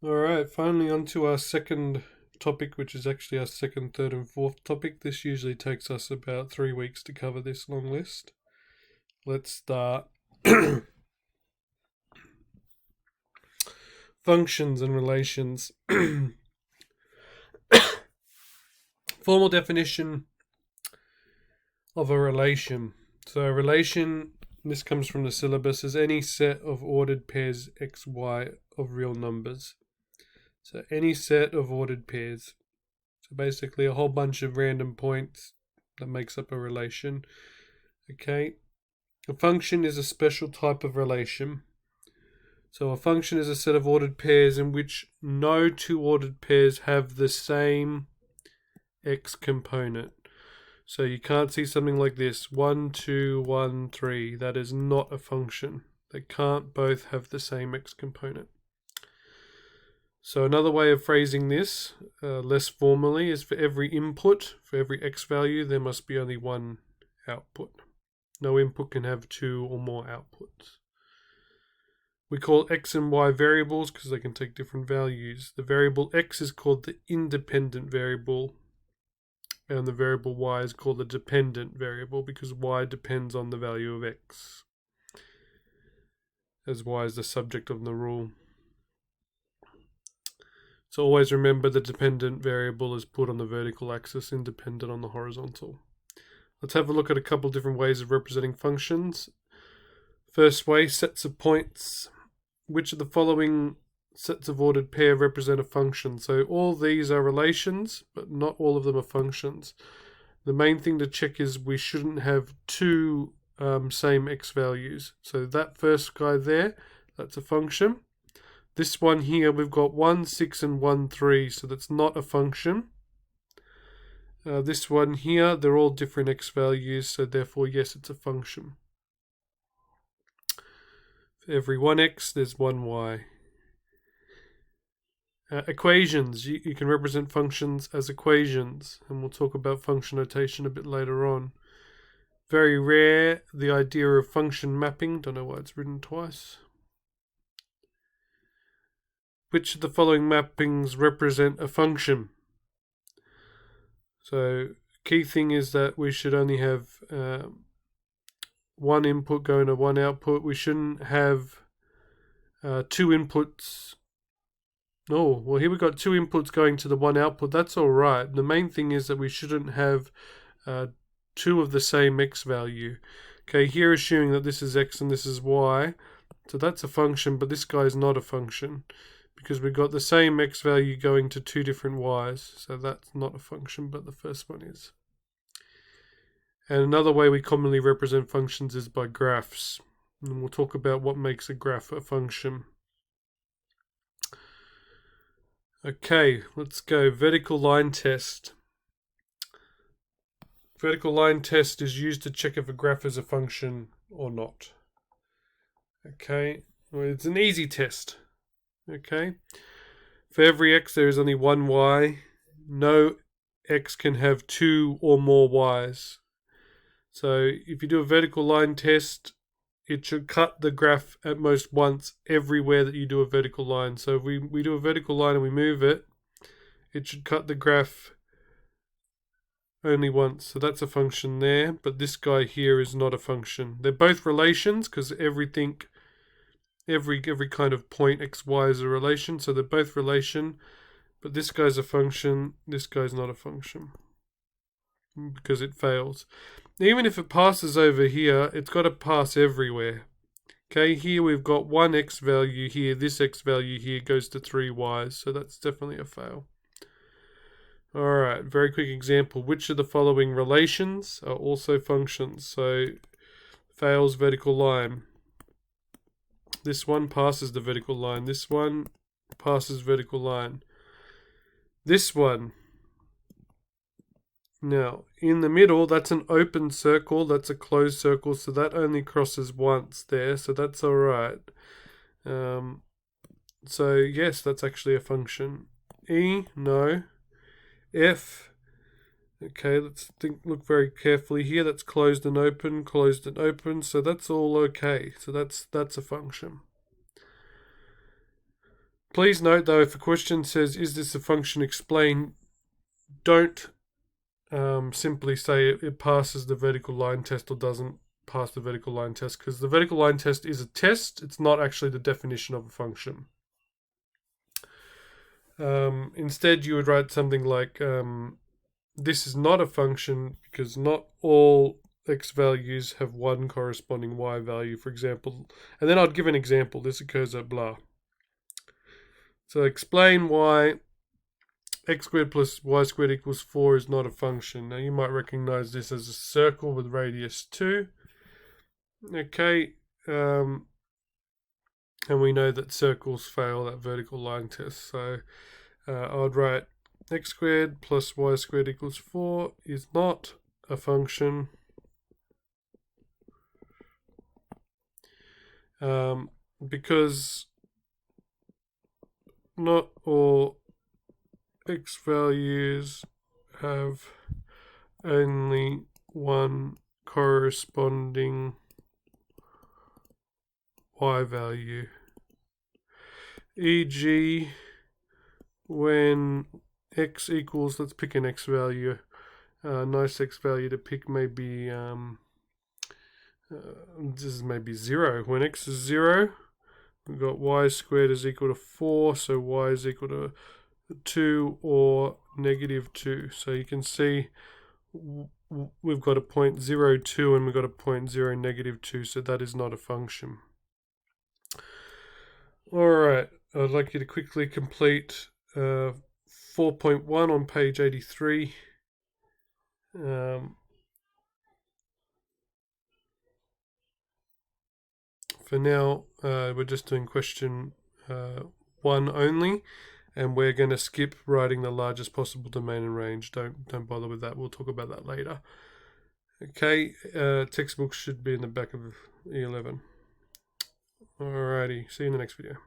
Alright, finally on to our second topic, which is actually our second, third, and fourth topic. This usually takes us about 3 weeks to cover this long list. Let's start. Functions and relations. Formal definition of a relation. So a relation, this comes from the syllabus, is any set of ordered pairs x, y of real numbers. So any set of ordered pairs. So basically a whole bunch of random points that makes up a relation. Okay. A function is a special type of relation. So a function is a set of ordered pairs in which no two ordered pairs have the same x component. So you can't see something like this, 1, 2, 1, 3. That is not a function. They can't both have the same x component. So another way of phrasing this, less formally, is for every input, for every x value, there must be only one output. No input can have two or more outputs. We call x and y variables because they can take different values. The variable x is called the independent variable, and the variable y is called the dependent variable because y depends on the value of x, as y is the subject of the rule. So always remember the dependent variable is put on the vertical axis, independent on the horizontal. Let's have a look at a couple different ways of representing functions. First way, sets of points. Which of the following sets of ordered pair represent a function? So all these are relations, but not all of them are functions. The main thing to check is we shouldn't have two same x values. So that first guy there, that's a function. This one here, we've got 1, 6, and 1, 3, so that's not a function. This one here, they're all different x values, so therefore, yes, it's a function. For every 1x, there's 1y. Equations, you can represent functions as equations, and we'll talk about function notation a bit later on. Very rare, the idea of function mapping, don't know why it's written twice. Which of the following mappings represent a function? So, key thing is that we should only have one input going to one output. We shouldn't have two inputs. Oh, well, here we've got two inputs going to the one output. That's all right. The main thing is that we shouldn't have two of the same x value. Okay, here assuming that this is x and this is y. So that's a function, but this guy is not a function, because we've got the same x value going to two different y's. So that's not a function, but the first one is. And another way we commonly represent functions is by graphs. And we'll talk about what makes a graph a function. Okay, let's go. Vertical line test. Vertical line test is used to check if a graph is a function or not. Okay, well, it's an easy test. Okay, for every x there is only one y. No x can have two or more y's. So if you do a vertical line test, it should cut the graph at most once everywhere that you do a vertical line. So if we do a vertical line and we move it, it should cut the graph only once. So that's a function there, but this guy here is not a function. They're both relations because every kind of point x, y is a relation, so they're both relation, but this guy's a function, this guy's not a function because it fails. Even if it passes over here, it's got to pass everywhere. Okay, here we've got one x value here, this x value here goes to 3y's, so that's definitely a fail. Alright, very quick example. Which of the following relations are also functions? So, fails vertical line. This one passes the vertical line. This one passes vertical line. This one. Now, in the middle, that's an open circle. That's a closed circle. So that only crosses once there. So that's all right. So, yes, that's actually a function. E, no. F, okay, let's look very carefully here. That's closed and open, so that's all okay. So that's a function. Please note though, if a question says, is this a function, explain, don't simply say it passes the vertical line test or doesn't pass the vertical line test, because the vertical line test is a test. It's not actually the definition of a function. Instead, you would write something like, this is not a function because not all x values have one corresponding y value, for example. And then I'd give an example. This occurs at blah. So explain why x squared plus y squared equals 4 is not a function. Now you might recognize this as a circle with radius 2. Okay, and we know that circles fail that vertical line test. So I would write x squared plus y squared equals 4 is not a function because not all x values have only one corresponding y value. E.g., when x equals, let's pick an x value. Nice x value to pick may be, this is maybe 0. When x is 0, we've got y squared is equal to 4, so y is equal to 2 or negative 2. So you can see we've got a point 0, 2 and we've got a point 0, negative 2, so that is not a function. Alright, I'd like you to quickly complete 4.1 on page 83. For now, we're just doing question 1 only, and we're going to skip writing the largest possible domain and range. Don't bother with that. We'll talk about that later. Okay, textbooks should be in the back of E11. Alrighty, see you in the next video.